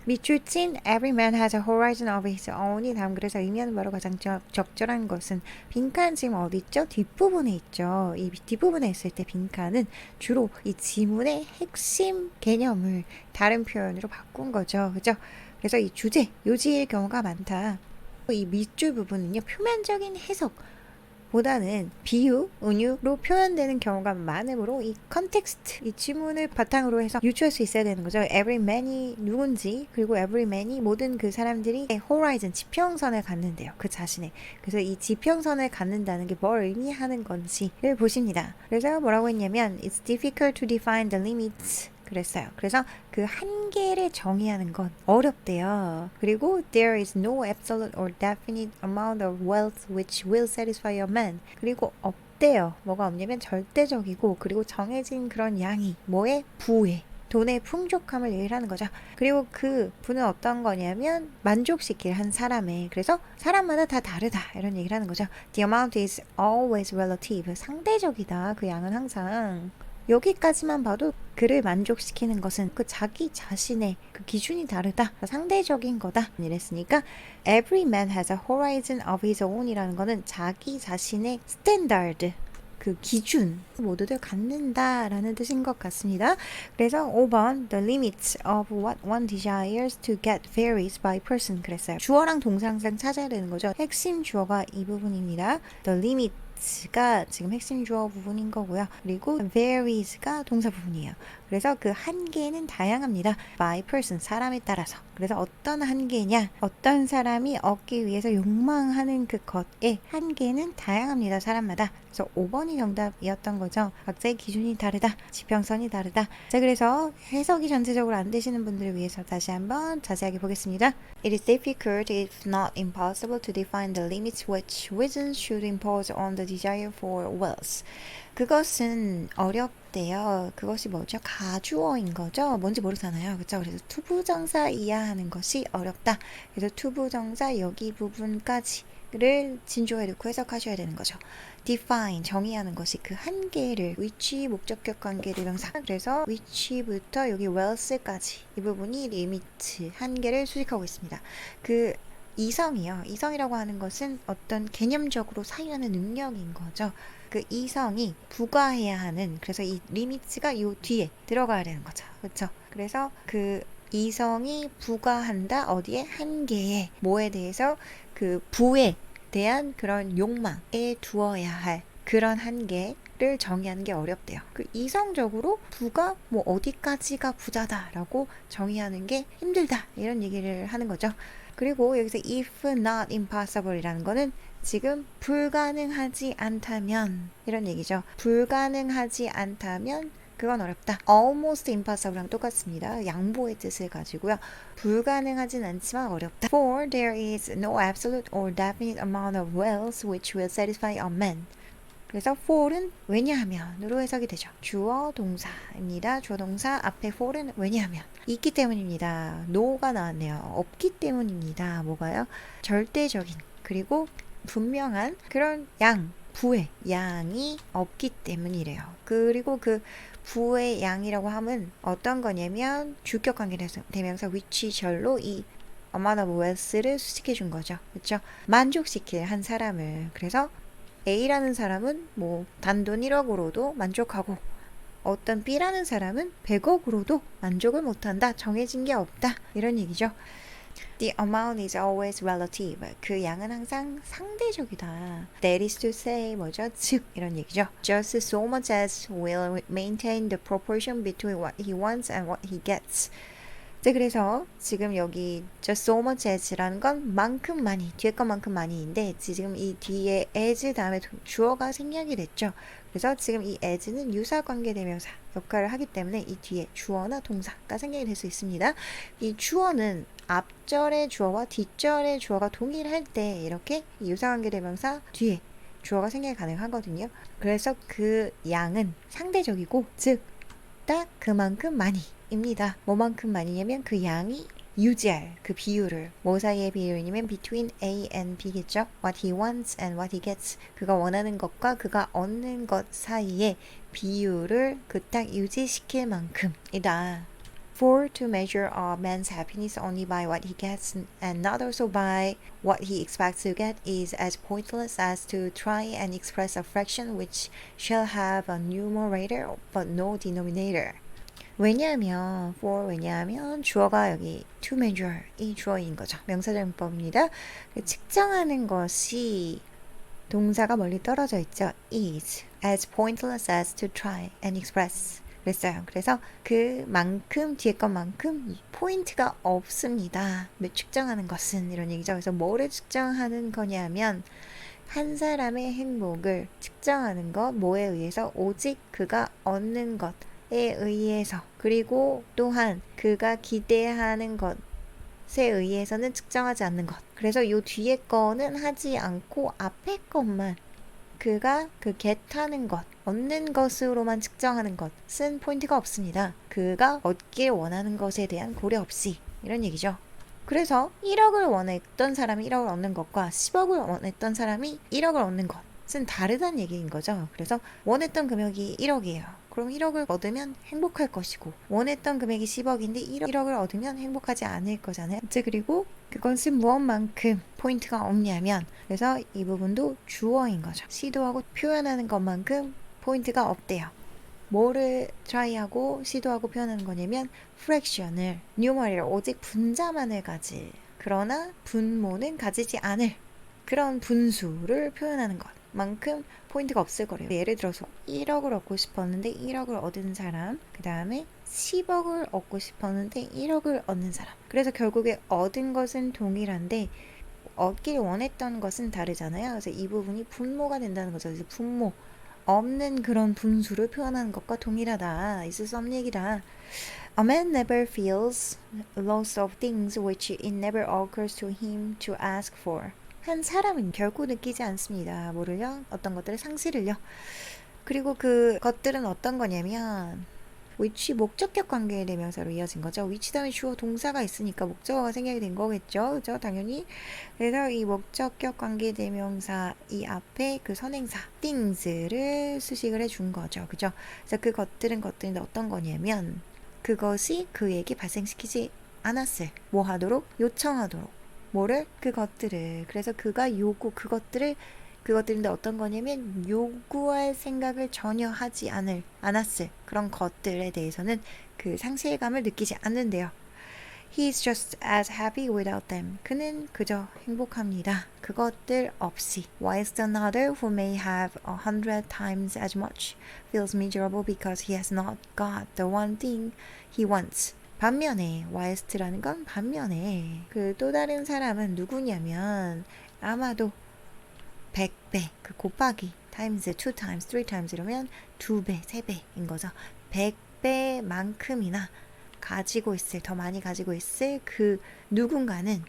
밑줄 친 Every man has a horizon of his own이 다음 글에서 의미하는 바로 가장 적절한 것은 빈칸 지금 어디 있죠? 뒷부분에 있죠. 이 뒷부분에 있을 때 빈칸은 주로 이 지문의 핵심 개념을 다른 표현으로 바꾼 거죠. 그죠? 그래서 이 주제, 요지의 경우가 많다. 이 밑줄 부분은요, 표면적인 해석 보다는 비유, 은유로 표현되는 경우가 많으므로 이 컨텍스트, 이 지문을 바탕으로 해서 유추할 수 있어야 되는 거죠. Every man이 누군지, 그리고 every man이 모든 그 사람들이 horizon, 지평선을 갖는데요. 그 자신의. 그래서 이 지평선을 갖는다는 게 뭘 의미하는 건지를 보십니다. 그래서 뭐라고 했냐면 It's difficult to define the limits. 그랬어요. 그래서 그 한계를 정의하는 건 어렵대요. 그리고 there is no absolute or definite amount of wealth which will satisfy a man. 그리고 없대요. 뭐가 없냐면 절대적이고 그리고 정해진 그런 양이 뭐에? 부에. 돈의 풍족함을 얘기하는 거죠. 그리고 그 부는 어떤 거냐면 만족시킬 한 사람의, 그래서 사람마다 다 다르다 이런 얘기를 하는 거죠. The amount is always relative. 상대적이다. 그 양은 항상. 여기까지만 봐도 그를 만족시키는 것은 그 자기 자신의 그 기준이 다르다. 상대적인 거다. 이랬으니까 every man has a horizon of his own 이라는 거는 자기 자신의 스탠다드, 그 기준 모두들 갖는다라는 뜻인 것 같습니다. 그래서 5번 The limits of what one desires to get varies by person 그랬어요. 주어랑 동사 항상 찾아야 되는 거죠. 핵심 주어가 이 부분입니다. The limits가 지금 핵심 주어 부분인 거고요. 그리고 varies가 동사 부분이에요. 그래서 그 한계는 다양합니다. by person, 사람에 따라서. 그래서 어떤 한계냐, 어떤 사람이 얻기 위해서 욕망하는 그 것의 한계는 다양합니다. 사람마다. 그래서 5번이 정답이었던 거죠. 각자의 기준이 다르다. 지평선이 다르다. 자, 그래서 해석이 전체적으로 안 되시는 분들을 위해서 다시 한번 자세하게 보겠습니다. It is difficult, if not impossible, to define the limits which reason should impose on the desire for wealth. 그것은 어렵대요. 그것이 뭐죠? 가주어인 거죠. 뭔지 모르잖아요. 그렇죠? 그래서 투부정사 이해하는 것이 어렵다. 그래서 투부정사 여기 부분까지를 진조에 넣고 해석하셔야 되는 거죠. define, 정의하는 것이 그 한계를, 위치, 목적격 관계를 명사. 그래서 위치부터 여기 wealth까지 이 부분이 리미트, 한계를 수식하고 있습니다. 그 이성이요. 이성이라고 하는 것은 어떤 개념적으로 사유하는 능력인 거죠. 그 이성이 부과해야 하는, 그래서 이 리미트가 요 뒤에 들어가야 되는 거죠. 그렇죠? 그래서 그 이성이 부과한다 어디에? 한계에, 뭐에 대해서? 그 부에 대한 그런 욕망에 두어야 할 그런 한계를 정의하는 게 어렵대요. 그 이성적으로 부가 뭐 어디까지가 부자다라고 정의하는 게 힘들다 이런 얘기를 하는 거죠. 그리고 여기서 if not impossible 이라는 거는 지금 불가능하지 않다면 이런 얘기죠. 불가능하지 않다면 그건 어렵다. almost impossible랑 똑같습니다. 양보의 뜻을 가지고요. 불가능하진 않지만 어렵다. For there is no absolute or definite amount of wealth which will satisfy a man. 그래서 for은 왜냐하면으로 해석이 되죠. 주어 동사입니다. 주어 동사 앞에 for은 왜냐하면 있기 때문입니다. no가 나왔네요. 없기 때문입니다. 뭐가요? 절대적인 그리고 분명한 그런 양, 부의 양이 없기 때문이래요. 그리고 그 부의 양이라고 하면 어떤 거냐면 주격 관계 대명사 which절로 이 amount of wealth를 수식해 준 거죠. 그렇죠? 만족시킬 한 사람을. 그래서 A라는 사람은 뭐 단돈 1억으로도 만족하고 어떤 B라는 사람은 100억으로도 만족을 못한다. 정해진 게 없다. 이런 얘기죠. The amount is always relative. 그 양은 항상 상대적이다. That is to say 뭐죠? 즉 이런 얘기죠. Just so much as will maintain the proportion between what he wants and what he gets. 네, 그래서 지금 여기 just so much as라는 건 만큼 많이, 뒤에 것만큼 많이인데 지금 이 뒤에 as 다음에 주어가 생략이 됐죠. 그래서 지금 이 as는 유사관계대명사 역할을 하기 때문에 이 뒤에 주어나 동사가 생략이 될 수 있습니다. 이 주어는 앞절의 주어와 뒷절의 주어가 동일할 때 이렇게 유사관계대명사 뒤에 주어가 생략이 가능하거든요. 그래서 그 양은 상대적이고 즉 딱 그만큼 많이 입니다. 뭐만큼 많이냐면 그 양이 유지할 그 비율을, 뭐 사이의 비율이냐면 between A and B겠죠. What he wants and what he gets. 그가 원하는 것과 그가 얻는 것 사이의 비율을 그 딱 유지시킬 만큼이다. For to measure a man's happiness only by what he gets and not also by what he expects to get is as pointless as to try and express a fraction which shall have a numerator but no denominator. 왜냐하면 왜냐하면 주어가 여기 to measure 이 주어인 거죠. 명사절문법입니다. 측정하는 것이 동사가 멀리 떨어져 있죠. is as pointless as to try and express 그랬어요. 그래서 그만큼 뒤에 것만큼 포인트가 없습니다. 측정하는 것은 이런 얘기죠. 그래서 뭐를 측정하는 거냐면 한 사람의 행복을 측정하는 것 뭐에 의해서 오직 그가 얻는 것에 의해서 그리고 또한 그가 기대하는 것에 의해서는 측정하지 않는 것. 그래서 요 뒤에 거는 하지 않고 앞에 것만 그가 get하는 것, 얻는 것으로만 측정하는 것은 포인트가 없습니다. 그가 얻길 원하는 것에 대한 고려 없이 이런 얘기죠. 그래서 1억을 원했던 사람이 1억을 얻는 것과 10억을 원했던 사람이 1억을 얻는 것은 다르다는 얘기인 거죠. 그래서 원했던 금액이 1억이에요. 그럼 1억을 얻으면 행복할 것이고 원했던 금액이 10억인데 1억을 얻으면 행복하지 않을 거잖아요. 그리고 그것은 무엇만큼 포인트가 없냐면 그래서 이 부분도 주어인 거죠. 시도하고 표현하는 것만큼 포인트가 없대요. 뭐를 try하고 시도하고 표현하는 거냐면 fraction을 numerator 오직 분자만을 가질 그러나 분모는 가지지 않을 그런 분수를 표현하는 것만큼 포인트가 없을 거래요. 예를 들어서 1억을 얻고 싶었는데 1억을 얻은 사람 그 다음에 10억을 얻고 싶었는데 1억을 얻는 사람 그래서 결국에 얻은 것은 동일한데 얻길 원했던 것은 다르잖아요. 그래서 이 부분이 분모가 된다는 거죠. 그래서 분모 없는 그런 분수를 표현하는 것과 동일하다. 있을 수 없는 얘기다. A man never feels loss of things which it never occurs to him to ask for. 한 사람은 결코 느끼지 않습니다. 뭐를요? 어떤 것들을 상실을요. 그리고 그 것들은 어떤 거냐면 which 목적격 관계의 대명사로 이어진 거죠. which 다음에 주어 동사가 있으니까 목적어가 생략이 된 거겠죠. 그죠? 당연히. 그래서 이 목적격 관계 대명사 이 앞에 그 선행사 things를 수식을 해준 거죠. 그죠? 그래서 그 것들은 것들인데 어떤 거냐면 그것이 그에게 발생시키지 않았을 뭐 하도록? 요청하도록 뭐를? 그것들을 그래서 그가 그것들인데 어떤 거냐면 요구할 생각을 전혀 하지 않았을 그런 것들에 대해서는 그 상실감을 느끼지 않는데요. He is just as happy without them. 그는 그저 행복합니다. 그것들 없이. Whilst another who may have 100 times as much feels miserable because he has not got the one thing he wants. 반면에 whilst라는 건 반면에 그 또 다른 사람은 누구냐면 아마도 100배, 그 곱하기 times, 2 times, 3 times 이러면 2배, 3배인 거죠. 100배만큼이나 가지고 있을, 더 많이 가지고 있을 그 누군가는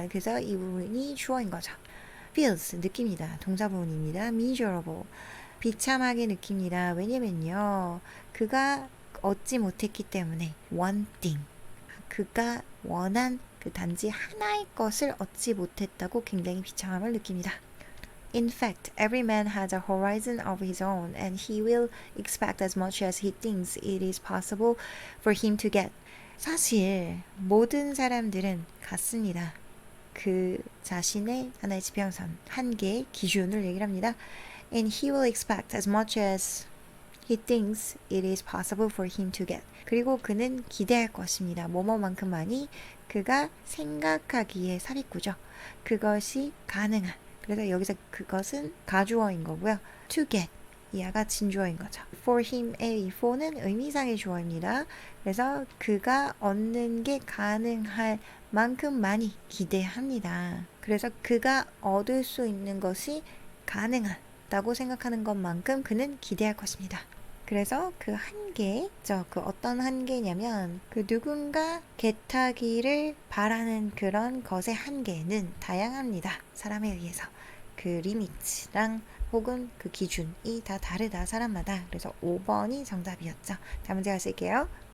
그래서 이 부분이 주어인 거죠. feels, 느낍니다. 동사 부분입니다. miserable, 비참하게 느낍니다. 왜냐면요. 그가 얻지 못했기 때문에 one thing, 그가 원한 그 단지 하나의 것을 얻지 못했다고 굉장히 비참함을 느낍니다. In fact, every man has a horizon of his own, and he will expect as much as he thinks it is possible for him to get. 사실 모든 사람들은 같습니다. 그 자신의 하나의 지평선, 한계의 기준을 얘기를 합니다. And he will expect as much as he thinks it is possible for him to get. 그리고 그는 기대할 것입니다. 뭐뭐만큼 많이 그가 생각하기에 삽입구죠. 그것이 가능한. 그래서 여기서 그것은 가주어인 거고요. to get 이하가 진주어인 거죠. for him의 이 for는 의미상의 주어입니다. 그래서 그가 얻는 게 가능할 만큼 많이 기대합니다. 그래서 그가 얻을 수 있는 것이 가능하다고 생각하는 것만큼 그는 기대할 것입니다. 그래서 그 한계, 그 어떤 한계냐면 그 누군가 get하기를 바라는 그런 것의 한계는 다양합니다. 사람에 의해서. 그 리미트랑 혹은 그 기준이 다 다르다 사람마다. 그래서 5번이 정답이었죠. 다음 문제 가실게요.